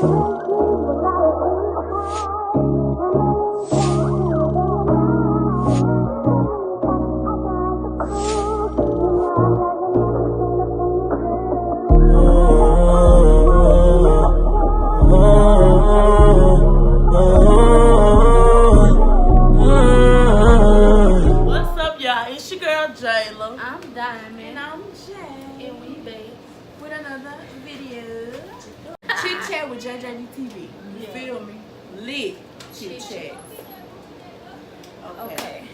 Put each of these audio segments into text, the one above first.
I'm Diamond. And I'm Jay. And we back with another video. Chit Chat with JJD TV. You feel me? Lit Chit Chat. Okay.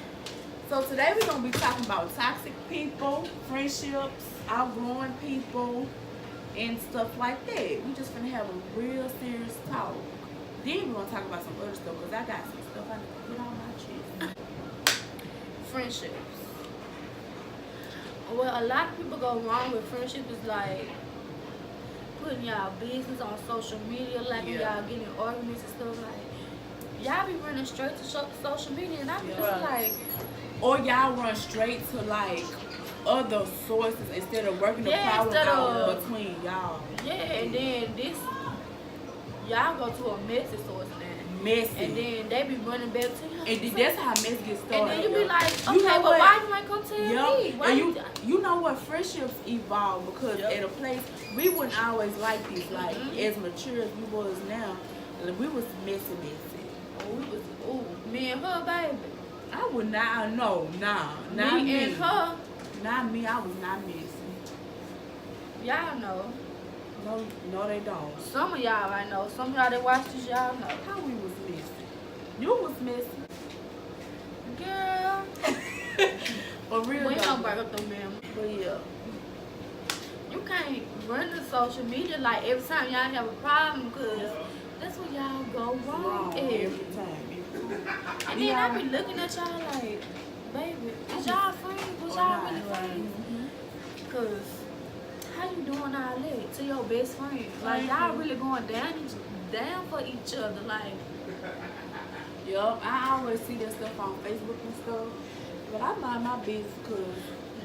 So today we're going to be talking about toxic people, friendships, outgrowing people, and stuff like that. We just going to have a real serious talk. Then we're going to talk about some other stuff because I got some stuff I need to put on my chest. Friendships. Well, a lot of people go wrong with friendship is like putting y'all business on social media, like when y'all getting in arguments and stuff. Like y'all be running straight to social media, and I be just like, or y'all run straight to like other sources instead of working the problem out between y'all. Yeah, and then this y'all go to a messy source now. Messy. And then they be running back to you. And that's how mess gets started. And then you be like, okay, you know but why you ain't come tell me? Why and you know what? Friendships evolve because at a place, we wouldn't always like this. Like, as mature as we was now, we was messy. Oh, me and her, baby. I would not, no, not me. And her. Not me, I was not messy. Y'all know. No, they don't. Some of y'all I know. Some of y'all that watch this, y'all know. How we was messy? You was messy. Girl. For real. We don't break up them men. But yeah. You can't run the social media like every time y'all have a problem because that's what y'all go wrong every time. And then I be looking at y'all like, baby, is y'all friends? Was y'all really friends? Because how you doing all that to your best friend? Like y'all really going down for each other, like. Yup, I always see that stuff on Facebook and stuff, but I mind my business because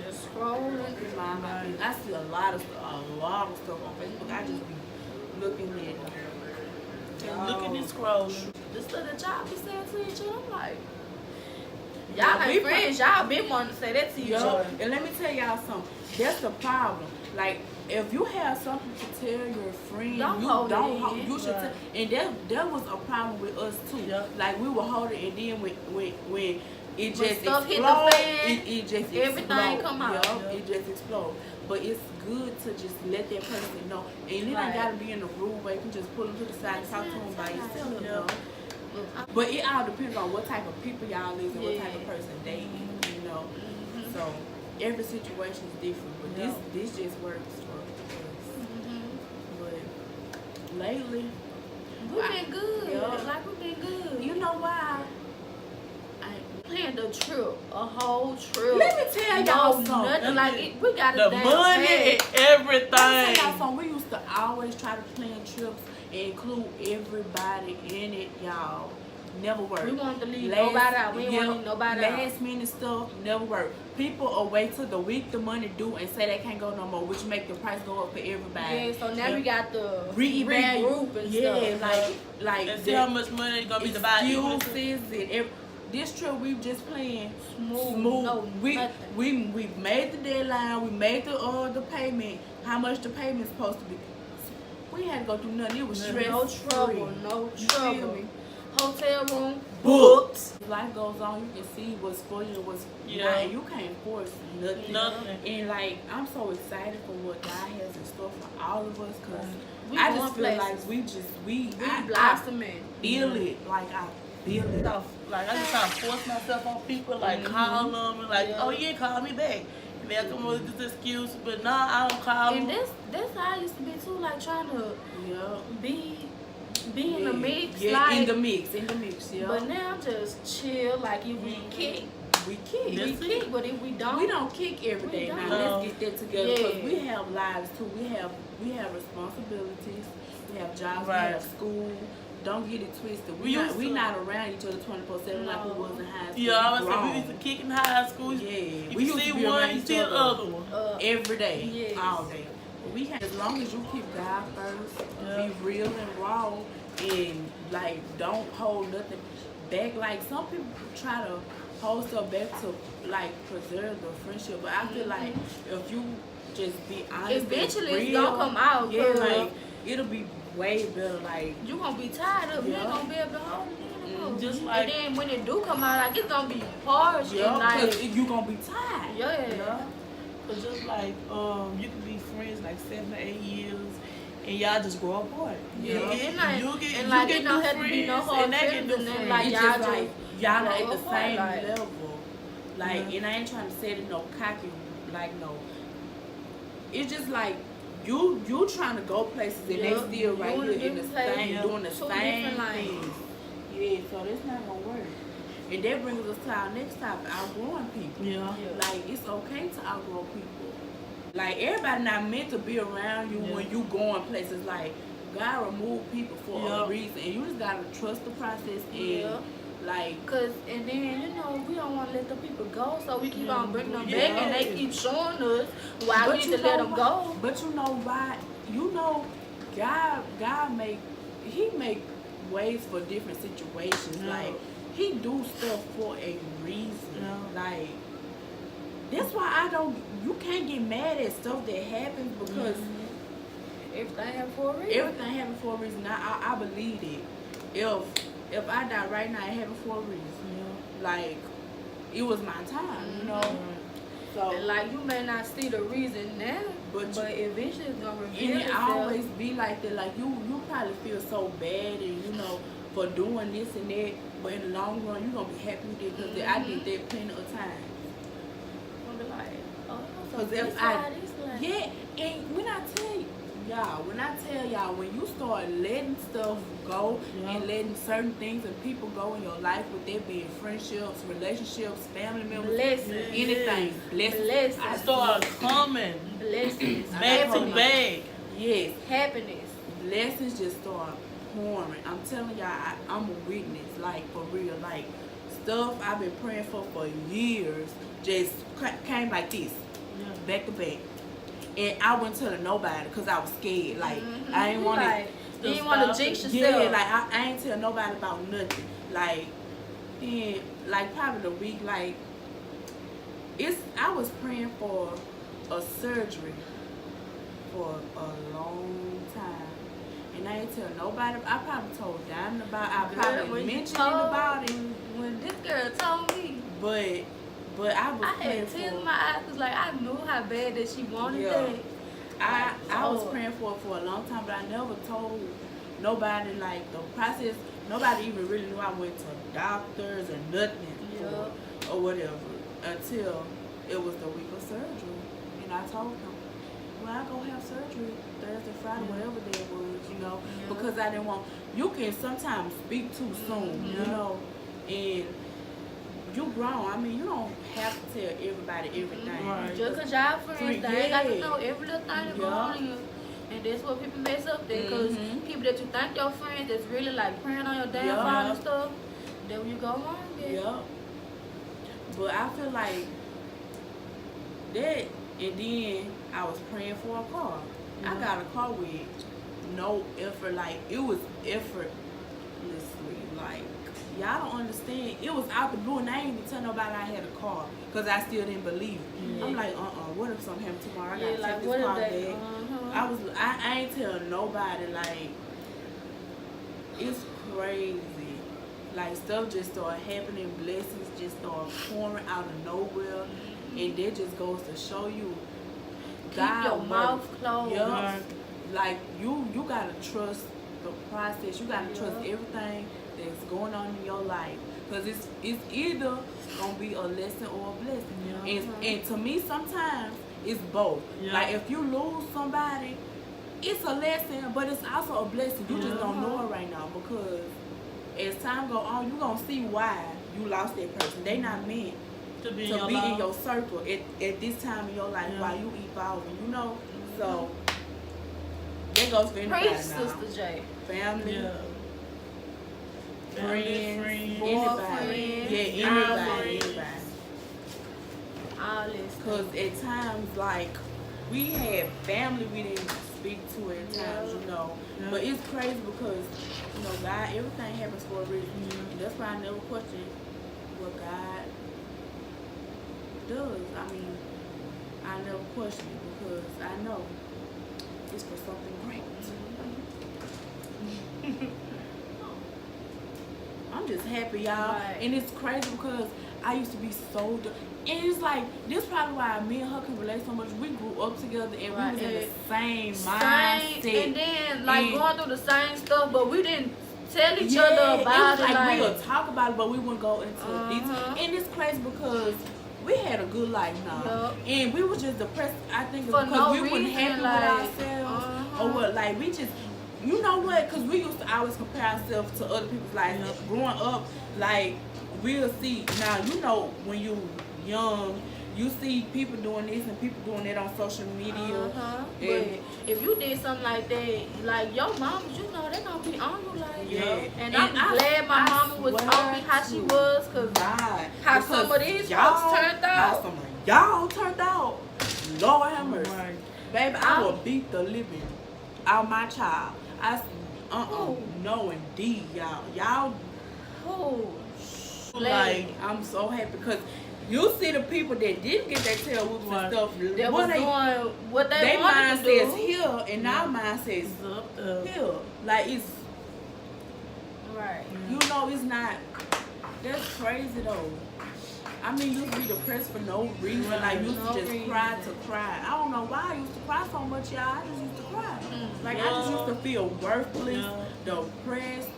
just scrolling. Mind my business. I see a lot of stuff on Facebook. I just be looking at, looking and scrolling. The stuff that y'all be saying to each other, I'm like. Y'all ain't friends. Y'all been wanting to say that to each other. And let me tell y'all something. That's the problem. Like, if you have something to tell your friend, you should tell. And that was a problem with us too. Like, we were holding, and then when it just explode, it just everything come out. It just explode. But it's good to just let that person know. And it ain't gotta be in a room where you can just pull them to the side and talk to them by yourself. But it all depends on what type of people y'all is and what type of person they is, you know. So every situation is different, but this just works for us. But lately, we've been good. Like we've been good. You know why? I planned a trip, a whole trip. Let me tell y'all something. Like we got the money and everything. Let me tell y'all something. We used to always try to plan trips and include everybody in it, y'all. Never worked. We wanted to leave nobody out. We didn't want to leave nobody out. Last minute stuff never worked. People will wait till the week the money due and say they can't go no more, which make the price go up for everybody. Yeah, so now we got the regroup and stuff. Like and see how much money gonna be divided. Excuses and this trip we just playing smooth. No, we made the deadline. We made the payment. How much the payment's supposed to be. We had to go through nothing. It was stress. No trouble. Hotel room booked. Life goes on. You can see what's for you and what's not. You can't force nothing. And like, I'm so excited for what God has in store for all of us because I just feel like we blossoming. Feel it. Like I feel it. Like I just try to force myself on people. Like call them and like, oh yeah, call me back. And they'll come up with this excuse, but nah, I don't call them. And that's how I used to be too. Like trying to be in the mix. Yeah, like, in the mix, But now I'm just chill. Like if we kick, but if we don't kick every day. Now let's get that together because we have lives too. We have responsibilities. We have jobs. We have school. Don't get it twisted. We not around each other 24/7 like we was in high school. Yeah, I was saying we used to kick in high school. Yeah, we used see to be one, you see the other one every day, all day. We have, as long as you keep God first, Yeah. be real and raw, and like don't hold nothing back. Like some people try to hold stuff back to like preserve the friendship, but I feel like if you just be honest, Eventually and it's real, gonna come out. yeah, 'Cause like it'll be way better. Like you gonna be tired of it. You Yeah. ain't gonna be able to hold it anymore. Just like- and then when it do come out, like it's gonna be harsh yeah, and like cause you gonna be tired. yeah. Cause just like you can be friends like 7 or 8 years, and y'all just grow apart. Yeah. You And like- get and like, you it get don't new have to be no friends, hard and they get feelings, new and then, friends. like, It's y'all just just like y'all not at grow the apart, same like- level. Like, Yeah. and I ain't trying to say it no cocky, like no. It's just like you trying to go places and Yeah. they still right Doing here in the different places. same, Yeah. doing the Two same different lanes. things. Yeah, so that's not gonna work. And that brings us to our next topic: outgrowing people. Yeah. Like it's okay to outgrow people. Like everybody not meant to be around you Yeah. when you going places. Like God remove people for Yeah. a reason, and you just gotta trust the process and Yeah. like. Cause and then we don't want to let the people go, so we keep Yeah. on bringing them Yeah. back, and they keep showing us why But we you need to let know them why- go. But you know why? You know, God make ways for different situations. Yeah. Like He do stuff for a reason. Yeah. Like that's why you can't get mad at stuff that happens because Everything happen for a reason. everything happens for a reason. I believe it. If I die right now, it happened for a reason. Yeah. Like it was my time, you know. Mhm. So And like you may not see the reason now, But but you- eventually it's gonna reveal and it itself. always be like that. Like you probably feel so bad, and for doing this and that. But in the long run, you gonna be happy with it because I did that plenty of times. Gonna be like, oh, so 'Cause this if side is like, Yeah, and when I tell y'all, when you start letting stuff go Yeah. and letting certain things and people go in your life, with that being friendships, relationships, family members, blessings, anything, blessings. Blessings. I start coming blessings, back to happiness, back. Yes, happiness. blessings just start pouring. I'm telling y'all, I'm a witness, like for real, like stuff I've been praying for years just came like this, Yeah. back to back. And I wasn't telling nobody because I was scared. Like I didn't want like, to. you didn't want to jinx Yeah, yourself. like I ain't tell nobody about nothing. Like then, like probably the week, like I was praying for a surgery for a long time, and I ain't tell nobody. I probably told Diamond about. I Girl, probably when you mentioned it told- about it, When this girl told me, but I was I praying had tears for. in my eyes because like I knew how bad that she wanted Yeah. that. I was Lord. praying for it for a long time, but I never told nobody like the process. Nobody even really knew I went to doctors or nothing Yeah. or whatever until it was the week of surgery, and I told them, "Well, I go have surgery Thursday, Friday, whatever day it was, Yeah. because I didn't want. You can sometimes speak too soon, and you grown. I mean, you don't have to tell everybody everything. Right. Just because y'all friends, they ain't got to Yeah. know every little thing that go Yeah. on in you. And that's what people mess up there. Because Mhm. people that you think your friends that's really like praying on your downfall Yeah. and stuff, then when you go wrong, then Yep. But I feel like that, and then I was praying for a car. I got a car with no effort. Like it was effortlessly. Like y'all don't understand. It was out the blue, and I ain't even tell nobody I had a car because I still didn't believe it. Yeah. I'm like, what if something happened tomorrow? I yeah, gotta like take what this if car they, back. I ain't tell nobody. Like it's crazy. Like stuff just started happening, blessings just started pouring out of nowhere, and that just goes to show you keep your works. mouth closed. Yeah. Like you gotta trust the process. You gotta trust Yeah. everything that's going on in your life, cause it's either gonna be a lesson or a blessing. Yeah. And to me, sometimes it's both. Yeah. Like if you lose somebody, it's a lesson, but it's also a blessing. You just don't know it right now because as time go on, you gonna see why you lost that person. They not meant To be, to be life. in your circle at this time in your life Yeah. while you evolving, So that goes for anybody Preach, now. Sister J. Family, Yeah. friends, friends, anybody. Yeah, boyfriends, anybody. all this. Cause at times, like we had family we didn't speak to at times, you know. Yeah. But it's crazy because, you know, God, everything happens for a reason. And that's why I never question what God does. I mean, I never question it because I know it's for something great. I'm just happy, y'all. Right. And it's crazy because I used to be so and it's like, this probably why me and her can relate so much. We grew up together and Right. we was in the same mindset. And then, like, And going through the same stuff, but we didn't tell each yeah, other about it was it. like we'll talk about it, but we wouldn't go into detail. And it's crazy because we had a good life now. And we was just depressed, I think, For because no we weren't reason, happy like, with ourselves. Or what, like, we just, you know what, because we used to always compare ourselves to other people's lives. Growing up, like, we'll see, now, you know, when you young, you see people doing this and people doing that on social media. But if you did something like that, like your mama, you know, they gonna be on you like And I'm glad my mama was told me how she was, cause how some of these folks turned out. How some of y'all turned out. Lord have mercy. Baby, I will beat the living out my child. No indeed, y'all. Y'all like, I'm so happy because you see the people that didn't get their tail whooped and stuff. That was doing what they their wanted mind to do. says here, and our mind says here. Like, it's you know, it's not. That's crazy though. I mean, you used to be depressed for no reason. Like, you used to just cry to cry. I don't know why I used to cry so much, y'all. I just used to cry. Like, I just used to feel worthless, depressed.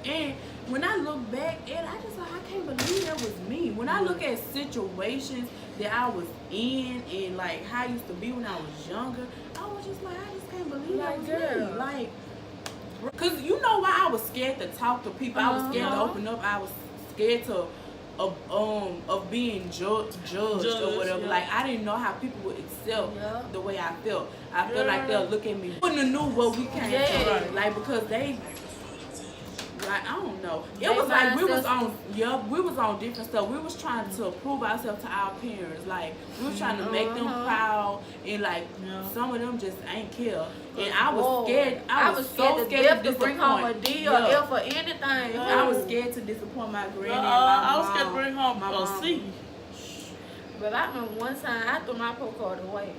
And when I look back at it, I just like, I can't believe that was me. When I look at situations that I was in and like how I used to be when I was younger, I was just like, I just can't believe that was me. Like, cause you know why I was scared to talk to people. I was scared to open up. I was scared to of being judged or whatever. Like, I didn't know how people would accept the way I felt. I felt like they'll look at me. Wouldn't have knew what we came from. Like, because they. Like, I don't know. It was like we was on different stuff. We was trying to prove ourselves to our parents. Like, we was trying to make them proud, and like some of them just ain't care. And I was scared. I was so scared to bring home a D or F or anything. I was scared to disappoint my granny and my mom. I was scared to bring home a C. But I remember one time I threw my pro card away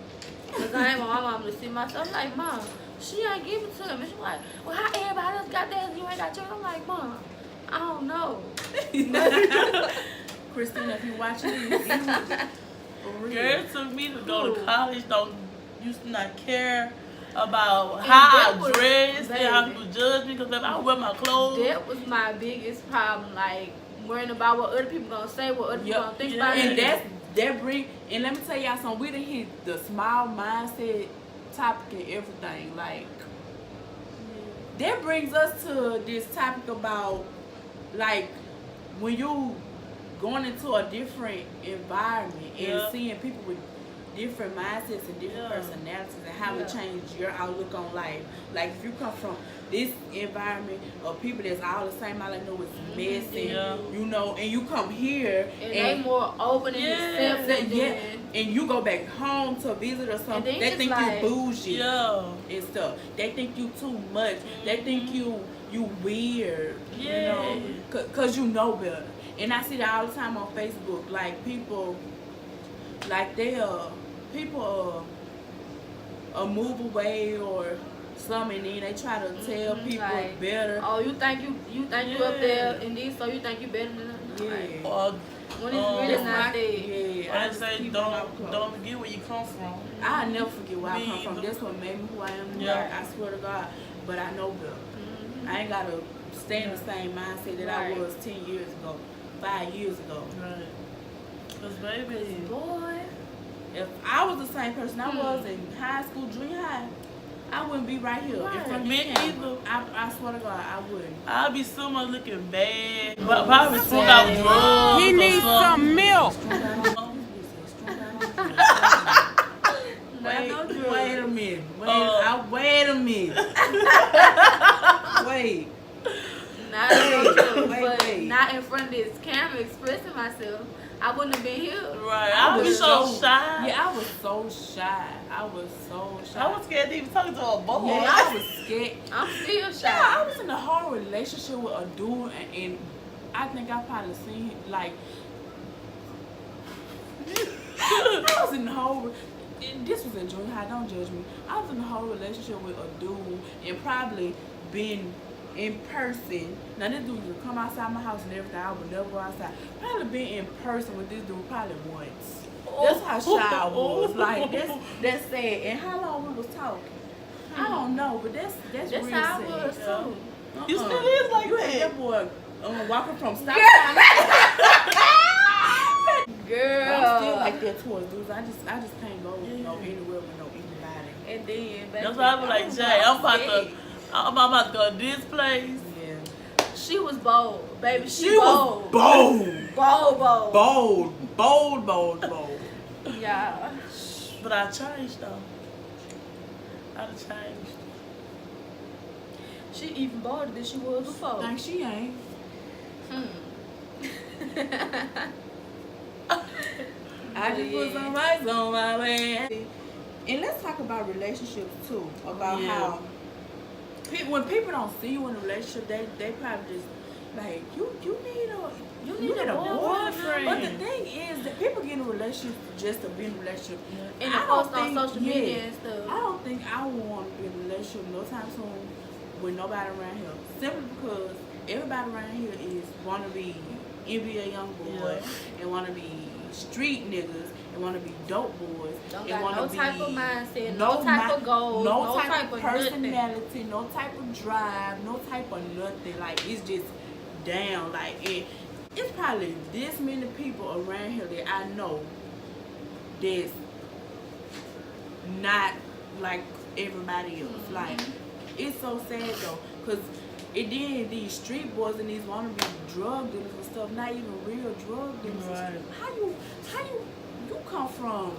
because I ain't want my mom to see myself. I'm like, Mom, she ain't give it to him. And she's like, well, how everybody else got theirs and you ain't got yours? I'm like, Mom, I don't know. Christina, if you watching this, Girl, it took me to go to college, used to not care about how I dressed and how people judge me because if I wear my clothes. That was my biggest problem, like worrying about what other people gonna say, what other people gonna think about and it. And let me tell y'all something, we done hit the small mindset topic and everything. Like, that brings us to this topic about, like, when you going into a different environment and seeing people with different mindsets and different personalities and how it changes your outlook on life. Like, if you come from this environment of people that's all the same, all I know is messy, you know, and you come here and they more open and accepting. And you go back home to visit or something, they think like, you bougie and stuff. They think you too much. They think you weird, you know, cause you know better. And I see that all the time on Facebook, like people, like people move away or something, and then they try to tell people like, better. Oh, you think you up there in these, so you think you better than them? When it's really not there. I say don't forget where you come from. I never forget where I come from. That's what made me who I am. Like, I swear to God. But I know better. I ain't gotta stay in the same mindset that I was 10 years ago, 5 years ago. Right. Cause baby, boy, if I was the same person I was in high school, junior high, I wouldn't be right here. Me either. I swear to God, I wouldn't. I'd be somewhere looking bad. Probably strung out drugs. He needs some milk. Wait a minute. Wait a minute. Wait. Not in front of this camera expressing myself. I wouldn't have been here. Right. I was so shy. Yeah, I was so shy. I was scared to even talk to a boy. Yeah, I was scared. I'm still shy. Yeah, I was in a whole relationship with a dude, and I think I probably seen him, like, I was in the whole, and this was in junior high, don't judge me. I was in a whole relationship with a dude and probably been in person. Now this dude would come outside my house and everything. I would never go outside. Probably been in person with this dude probably once. That's how shy I was. Like that's sad. And how long we was talking? I don't know, but that's real how sad. I was too. You still is like You that. had that boy walking from stop Girl. I'm still like that towards dudes. I just can't go anywhere with no anybody. And then That's why I was like, Jay, I'm about to go to this place. Yeah. she was bold, baby. She was bold. Bold. Yeah. But I changed though. I changed. She even bolder than she was before. Like she ain't. I just put some rice on my way. And let's talk about relationships too. About how when people don't see you in a relationship, they probably just like you need a boyfriend. But the thing is that people get in a relationship just to be in a relationship. And to post on social media and stuff. I don't think I want to be in a relationship no time soon with nobody around here. Simply because everybody around here want to be NBA young boy and want to be street niggas and want to be dope boys. Don't and got no type of mindset, no type of goals, no type of personality, nothing. No type of drive, no type of nothing. Like it's just down. Like it's probably this many people around here that I know that's not like everybody else. Like it's so sad though, cause it did these street boys and these wannabe drug dealers and stuff, not even real drug dealers. Right. How you come from?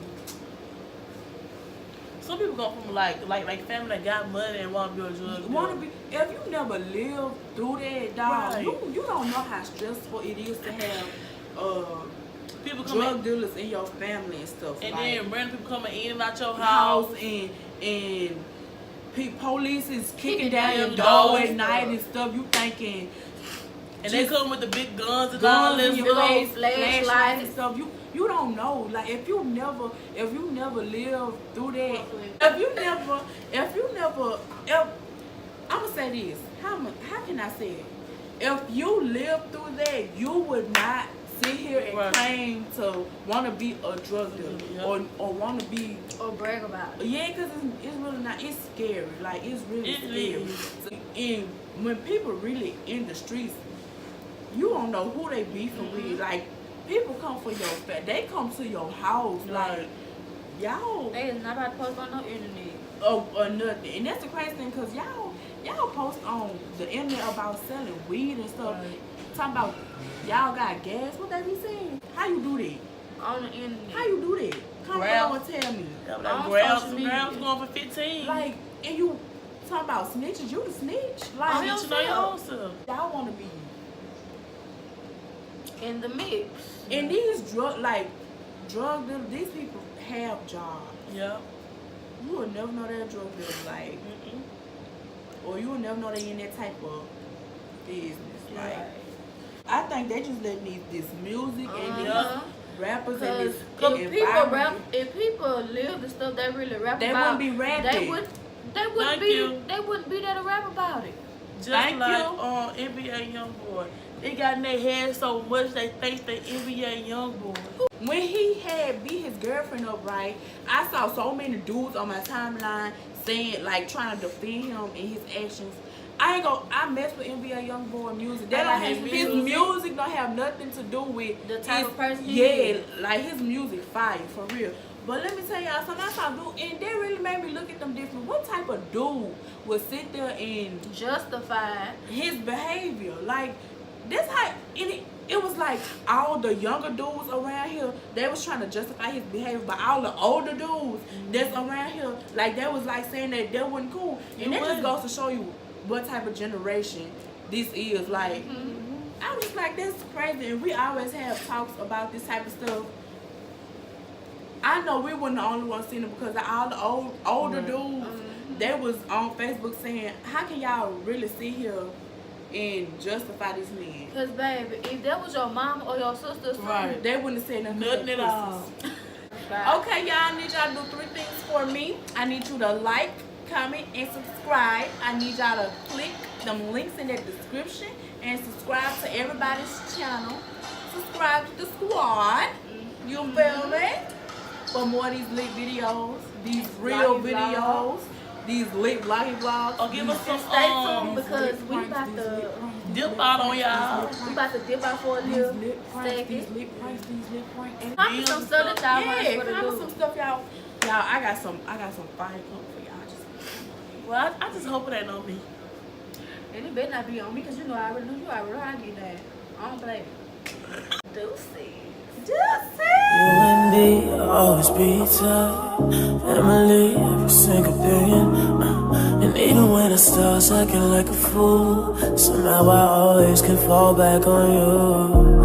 Some people come from like family that got money and want to be a drug dealer. If you never lived through that, dog, Right. you don't know how stressful it is to have people drug dealers in your family and stuff. And like, then random people coming in and out your house. and police is kicking down your door at night and stuff. You thinking, and they come with the big guns and all guns this in your face, flashlights flashlights and stuff. You don't know. Like if you never lived through that, if I'm gonna say this. How can I say it? If you lived through that, you would not sit here and claim to want to be a drug dealer or want to be or brag about it. Yeah, because it's really not. It's scary. Like it's really scary. And when people really in the streets, you don't know who they beefing with. Like people come for your they come to your house. Like y'all. They is not about to post on no internet. Or nothing. And that's the crazy thing, because y'all post on the internet about selling weed and stuff. Talking about y'all got gas. What they be saying? How you do that? On the internet. How you do that? Come on and tell me. Grams going for 15. Like, and you talking about snitches? You the snitch? Like, you know your own self. Y'all want to be in the mix. And these drug dealers, these people have jobs. Yeah. You will never know they're a drug dealer, like, or you will never know they in that type of business. Like, I think they just letting this music and these rappers and this environment. If people live the stuff they really rap they about, wouldn't be rapping. They wouldn't be there to rap about it. Just like NBA YoungBoy, they got in their head so much they think they NBA YoungBoy. When he had beat his girlfriend up, right, I saw so many dudes on my timeline saying, like, trying to defend him and his actions. I mess with NBA YoungBoy music. His music don't have nothing to do with the type of person he is. Like his music fire, for real. But let me tell y'all something. I saw dude, and that really made me look at them different. What type of dude would sit there and justify his behavior? Like, that's how it was like all the younger dudes around here, they was trying to justify his behavior, but all the older dudes that's around here, like, they was like saying that wasn't cool. And that just goes to show you what type of generation this is. Like, I was just like, that's crazy. And we always have talks about this type of stuff. I know we weren't the only ones seeing it because all the older dudes, they was on Facebook saying, how can y'all really sit here and justify this man? Because, baby, if that was your mama or your sister's friend, they wouldn't have said nothing at all. Okay, y'all, I need y'all to do 3 things for me. I need you to like, comment, and subscribe. I need y'all to click them links in the description and subscribe to everybody's channel. Subscribe to the squad. You feel me? For more of these lit videos, these real videos, these lit vloggy vlogs. Or give us some stay tuned because we about to dip out on y'all. We about to dip out for a little second. These lit pranks. Comment some stuff that y'all want us to comment do. some stuff, y'all. Y'all, I got some fire coming for y'all. Well, I just hope it ain't on me. And it better not be on me because you know I already know you already know I get that. I don't play. Deuces. You and me always be tight. Family, every single billion. And even when the stars acting like a fool, somehow I always can fall back on you.